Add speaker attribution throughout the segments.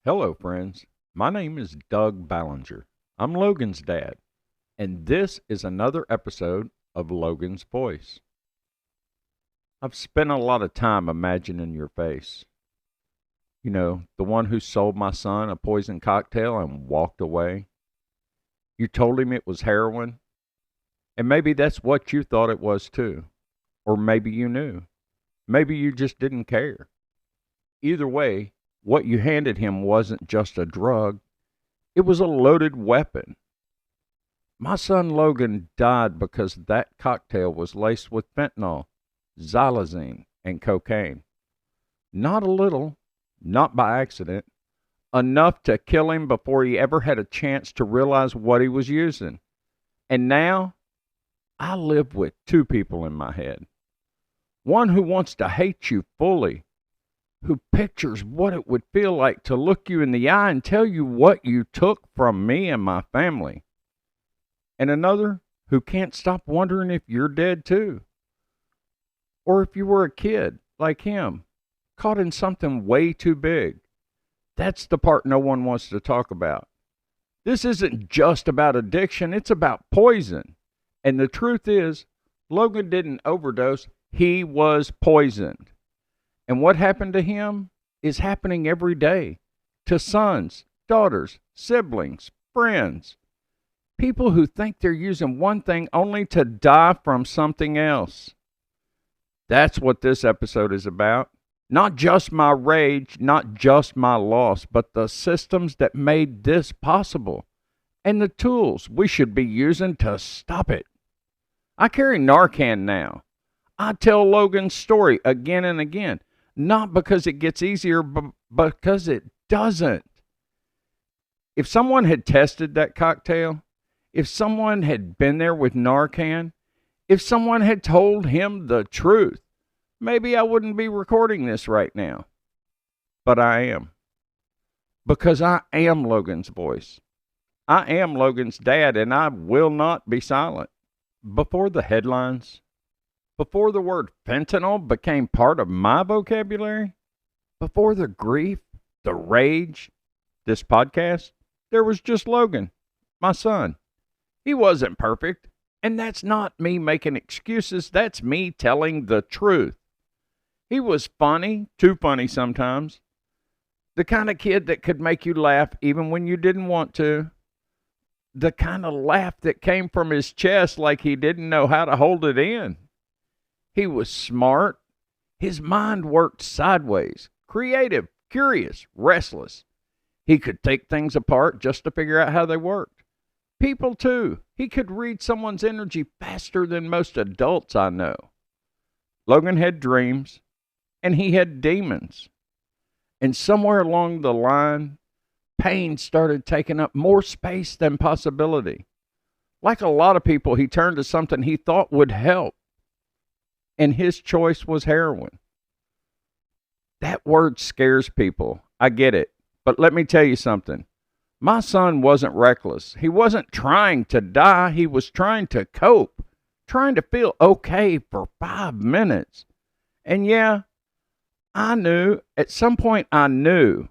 Speaker 1: Hello, friends. My name is Doug Ballinger. I'm Logan's dad, and this is another episode of Logan's Voice. I've spent a lot of time imagining your face. You know, the one who sold my son a poison cocktail and walked away. You told him it was heroin, and maybe that's what you thought it was too. Or maybe you knew. Maybe you just didn't care. Either way, what you handed him wasn't just a drug, it was a loaded weapon. My son Logan died because that cocktail was laced with fentanyl, xylazine, and cocaine. Not a little, not by accident, enough to kill him before he ever had a chance to realize what he was using. And now, I live with two people in my head. One who wants to hate you fully, who pictures what it would feel like to look you in the eye and tell you what you took from me and my family. And another who can't stop wondering if you're dead too. Or if you were a kid like him, caught in something way too big. That's the part no one wants to talk about. This isn't just about addiction, it's about poison. And the truth is, Logan didn't overdose, he was poisoned. And what happened to him is happening every day to sons, daughters, siblings, friends, people who think they're using one thing only to die from something else. That's what this episode is about. Not just my rage, not just my loss, but the systems that made this possible and the tools we should be using to stop it. I carry Narcan now. I tell Logan's story again and again. Not because it gets easier, but because it doesn't. If someone had tested that cocktail, if someone had been there with Narcan, if someone had told him the truth, maybe I wouldn't be recording this right now. But I am. Because I am Logan's voice. I am Logan's dad, and I will not be silent. Before the headlines, before the word fentanyl became part of my vocabulary, before the grief, the rage, this podcast, there was just Logan, my son. He wasn't perfect, and that's not me making excuses, that's me telling the truth. He was funny, too funny sometimes. The kind of kid that could make you laugh even when you didn't want to. The kind of laugh that came from his chest like he didn't know how to hold it in. He was smart. His mind worked sideways, creative, curious, restless. He could take things apart just to figure out how they worked. People, too. He could read someone's energy faster than most adults I know. Logan had dreams, and he had demons. And somewhere along the line, pain started taking up more space than possibility. Like a lot of people, he turned to something he thought would help. And his choice was heroin. That word scares people. I get it. But let me tell you something. My son wasn't reckless. He wasn't trying to die. He was trying to cope, trying to feel okay for 5 minutes. And yeah, I knew, at some point I knew.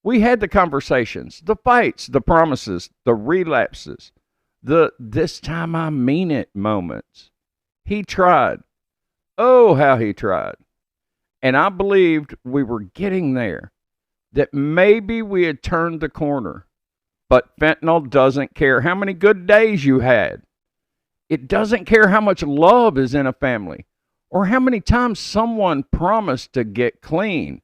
Speaker 1: We had the conversations, the fights, the promises, the relapses, the this time I mean it moments. He tried. Oh, how he tried. And I believed we were getting there, that maybe we had turned the corner. But fentanyl doesn't care how many good days you had. It doesn't care how much love is in a family or how many times someone promised to get clean.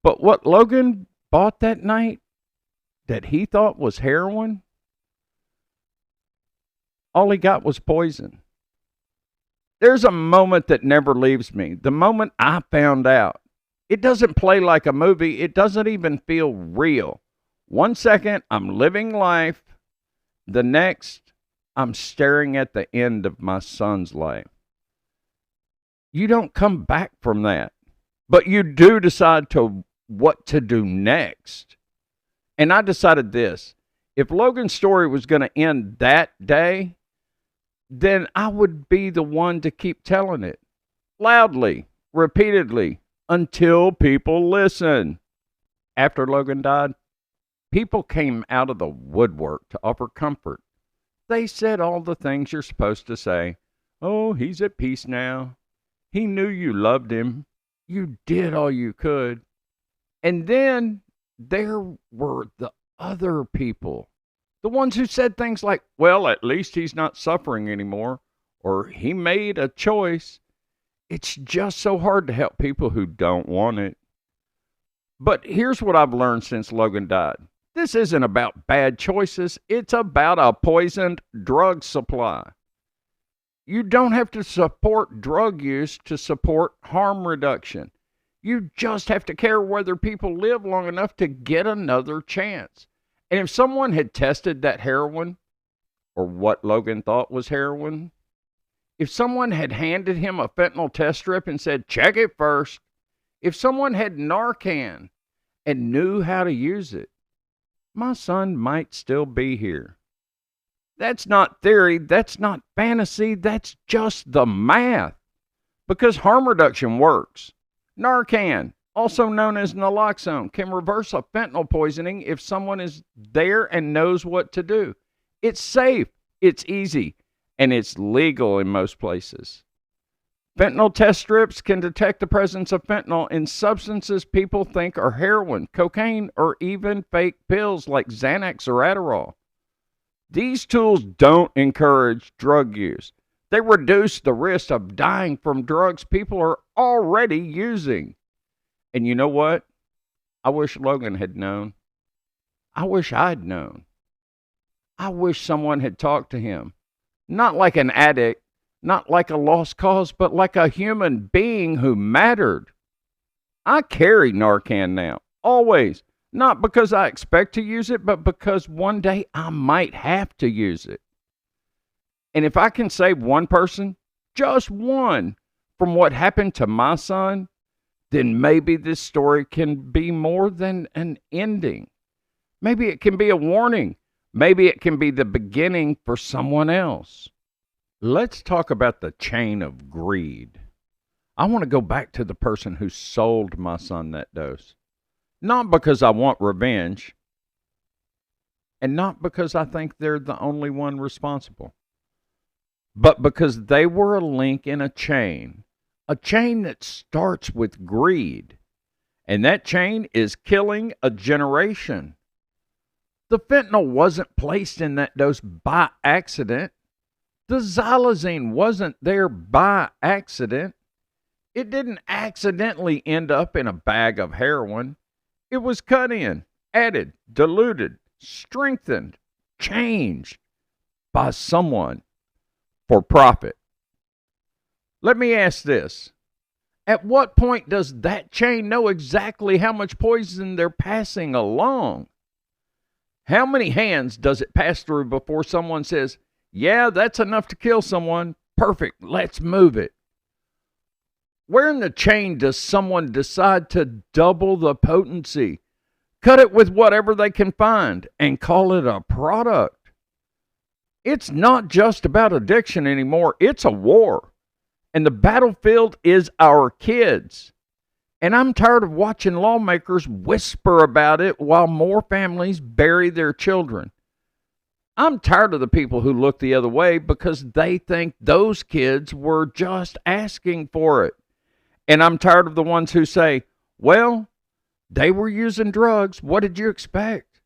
Speaker 1: But what Logan bought that night that he thought was heroin, all he got was poison. There's a moment that never leaves me. The moment I found out. It doesn't play like a movie. It doesn't even feel real. 1 second, I'm living life. The next, I'm staring at the end of my son's life. You don't come back from that. But you do decide what to do next. And I decided this. If Logan's story was going to end that day, then I would be the one to keep telling it loudly, repeatedly, until people listen. After Logan died, people came out of the woodwork to offer comfort. They said all the things you're supposed to say. Oh, he's at peace now. He knew you loved him. You did all you could. And then there were the other people. The ones who said things like, well, at least he's not suffering anymore, or he made a choice. It's just so hard to help people who don't want it. But here's what I've learned since Logan died. This isn't about bad choices. It's about a poisoned drug supply. You don't have to support drug use to support harm reduction. You just have to care whether people live long enough to get another chance. And if someone had tested that heroin, or what Logan thought was heroin, if someone had handed him a fentanyl test strip and said, check it first, if someone had Narcan and knew how to use it, my son might still be here. That's not theory, that's not fantasy, that's just the math. Because harm reduction works. Narcan, also known as naloxone, can reverse a fentanyl poisoning if someone is there and knows what to do. It's safe, it's easy, and it's legal in most places. Fentanyl test strips can detect the presence of fentanyl in substances people think are heroin, cocaine, or even fake pills like Xanax or Adderall. These tools don't encourage drug use. They reduce the risk of dying from drugs people are already using. And you know what? I wish Logan had known. I wish I'd known. I wish someone had talked to him. Not like an addict, not like a lost cause, but like a human being who mattered. I carry Narcan now, always. Not because I expect to use it, but because one day I might have to use it. And if I can save one person, just one, from what happened to my son, then maybe this story can be more than an ending. Maybe it can be a warning. Maybe it can be the beginning for someone else. Let's talk about the chain of greed. I want to go back to the person who sold my son that dose. Not because I want revenge, and not because I think they're the only one responsible, but because they were a link in a chain that starts with greed, and that chain is killing a generation. The fentanyl wasn't placed in that dose by accident. The xylazine wasn't there by accident. It didn't accidentally end up in a bag of heroin. It was cut in, added, diluted, strengthened, changed by someone for profit. Let me ask this. At what point does that chain know exactly how much poison they're passing along? How many hands does it pass through before someone says, yeah, that's enough to kill someone. Perfect, let's move it. Where in the chain does someone decide to double the potency, cut it with whatever they can find, and call it a product? It's not just about addiction anymore. It's a war. And the battlefield is our kids. And I'm tired of watching lawmakers whisper about it while more families bury their children. I'm tired of the people who look the other way because they think those kids were just asking for it. And I'm tired of the ones who say, well, they were using drugs. What did you expect?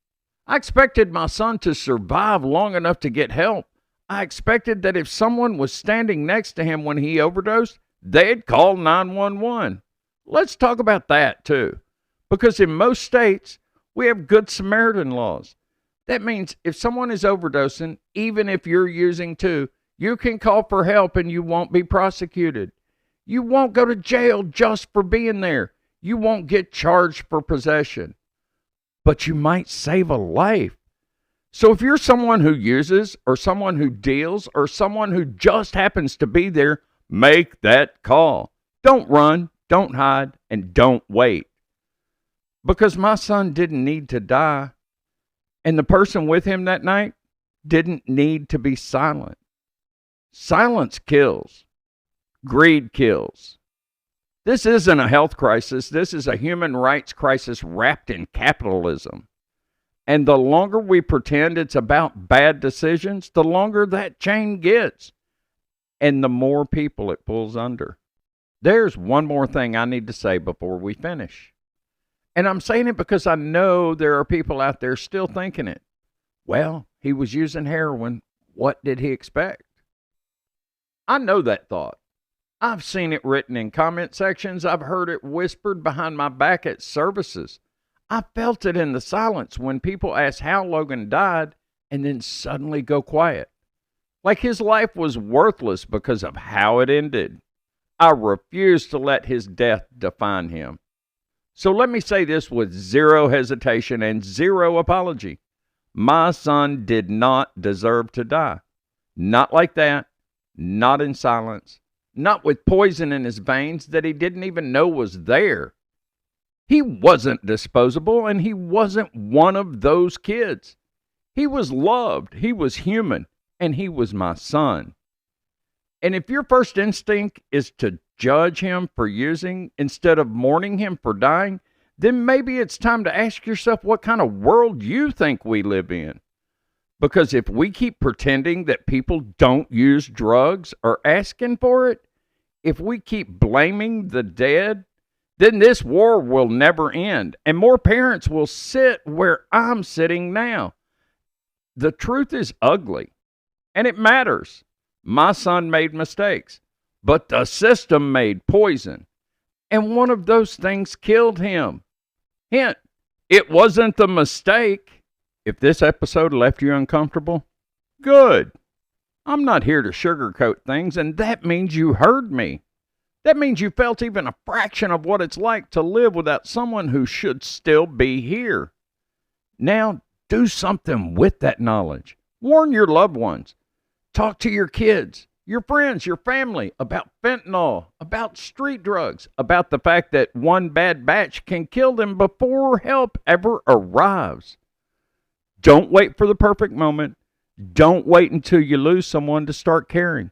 Speaker 1: I expected my son to survive long enough to get help. I expected that if someone was standing next to him when he overdosed, they'd call 911. Let's talk about that too. Because in most states, we have Good Samaritan laws. That means if someone is overdosing, even if you're using too, you can call for help and you won't be prosecuted. You won't go to jail just for being there. You won't get charged for possession. But you might save a life. So if you're someone who uses, or someone who deals, or someone who just happens to be there, make that call. Don't run, don't hide, and don't wait. Because my son didn't need to die, and the person with him that night didn't need to be silent. Silence kills. Greed kills. This isn't a health crisis. This is a human rights crisis wrapped in capitalism. And the longer we pretend it's about bad decisions, the longer that chain gets, and the more people it pulls under. There's one more thing I need to say before we finish. And I'm saying it because I know there are people out there still thinking it. Well, he was using heroin. What did he expect? I know that thought. I've seen it written in comment sections. I've heard it whispered behind my back at services. I felt it in the silence when people ask how Logan died and then suddenly go quiet. Like his life was worthless because of how it ended. I refuse to let his death define him. So let me say this with zero hesitation and zero apology. My son did not deserve to die. Not like that. Not in silence. Not with poison in his veins that he didn't even know was there. He wasn't disposable, and he wasn't one of those kids. He was loved, he was human, and he was my son. And if your first instinct is to judge him for using instead of mourning him for dying, then maybe it's time to ask yourself what kind of world you think we live in. Because if we keep pretending that people don't use drugs or asking for it, if we keep blaming the dead, then this war will never end, and more parents will sit where I'm sitting now. The truth is ugly, and it matters. My son made mistakes, but the system made poison, and one of those things killed him. Hint, it wasn't the mistake. If this episode left you uncomfortable, good. I'm not here to sugarcoat things, and that means you heard me. That means you felt even a fraction of what it's like to live without someone who should still be here. Now, do something with that knowledge. Warn your loved ones. Talk to your kids, your friends, your family about fentanyl, about street drugs, about the fact that one bad batch can kill them before help ever arrives. Don't wait for the perfect moment. Don't wait until you lose someone to start caring.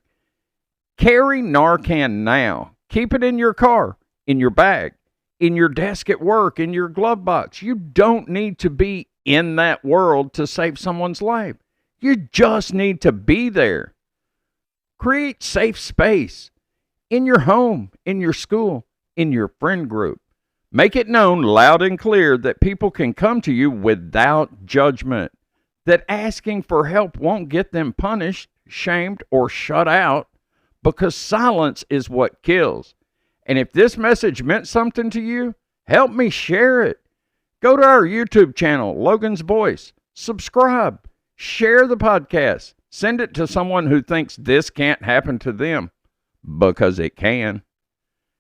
Speaker 1: Carry Narcan now. Keep it in your car, in your bag, in your desk at work, in your glove box. You don't need to be in that world to save someone's life. You just need to be there. Create safe space in your home, in your school, in your friend group. Make it known loud and clear that people can come to you without judgment, that asking for help won't get them punished, shamed, or shut out, because silence is what kills. And if this message meant something to you, help me share it. Go to our YouTube channel, Logan's Voice. Subscribe. Share the podcast. Send it to someone who thinks this can't happen to them, because it can.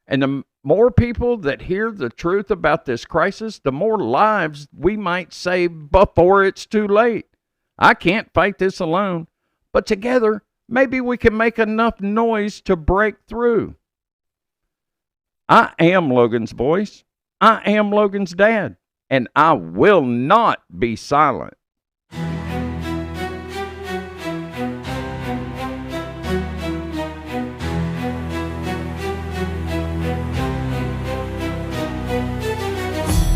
Speaker 1: And the more people that hear the truth about this crisis, the more lives we might save before it's too late. I can't fight this alone, but together, maybe we can make enough noise to break through. I am Logan's voice. I am Logan's dad. And I will not be silent.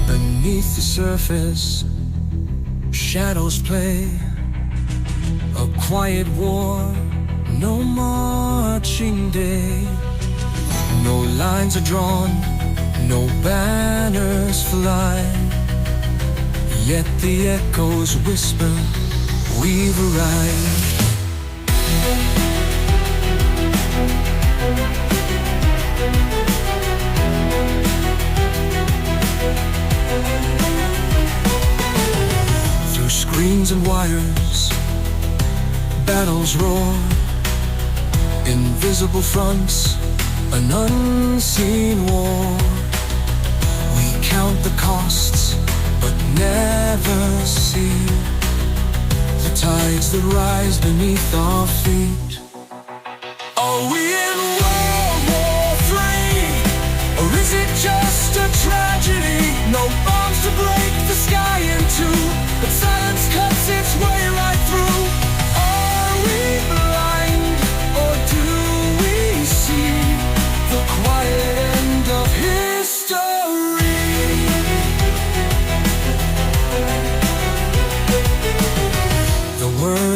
Speaker 2: Beneath the surface, shadows play. A quiet war, no marching day. No lines are drawn, no banners fly. Yet the echoes whisper, we've arrived. Through screens and wires, battles roar. Invisible fronts, an unseen war. We count the costs, but never see the tides that rise beneath our feet. Are we in World War III? Or is it just a tragedy? No bombs to break the sky in two, but silence cuts its way right through. Are we blind, or do we see the quiet end of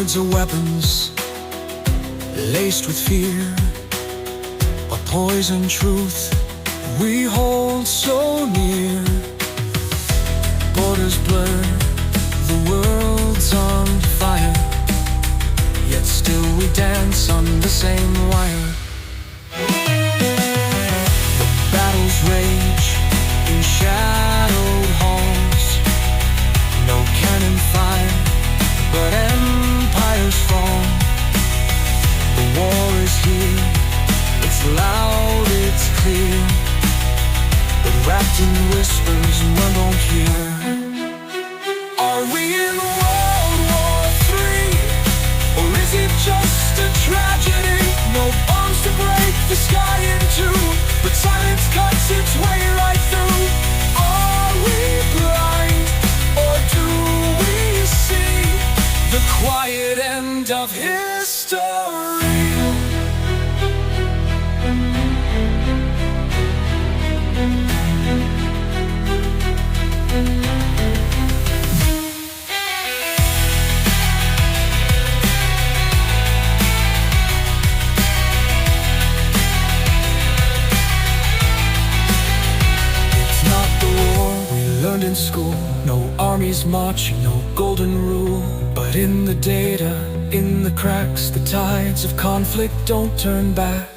Speaker 2: words are weapons, laced with fear, a poison truth we hold so near. Borders blur, the world's on fire, yet still we dance on the same wire. The battles rage in shadowed halls, no cannon fire, but empires fall. The war is here, it's loud, it's clear, but wrapped in whispers none don't hear. Are we in World War III, or is it just a tragedy? No bombs to break the sky in two, but silence cuts its way right through. Are we blind, or do we see the quiet end of history? In school, no armies marching, no golden rule, but in the data, in the cracks, the tides of conflict don't turn back.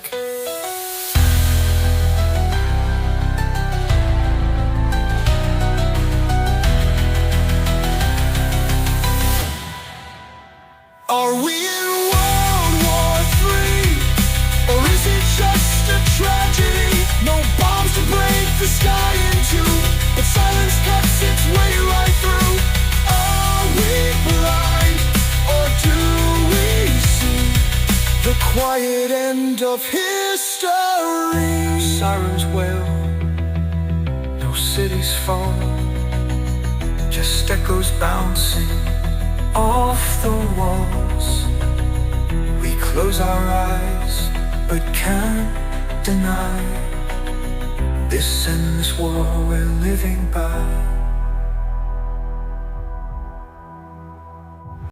Speaker 2: Are we in World War III, or is it just a tragedy? No bombs to break the sky in two, but silence cuts its way right through. Are we blind, or do we see the quiet end of history? Sirens wail, no cities fall, just echoes bouncing off the walls. We close our eyes, but can't deny this endless war we're living by.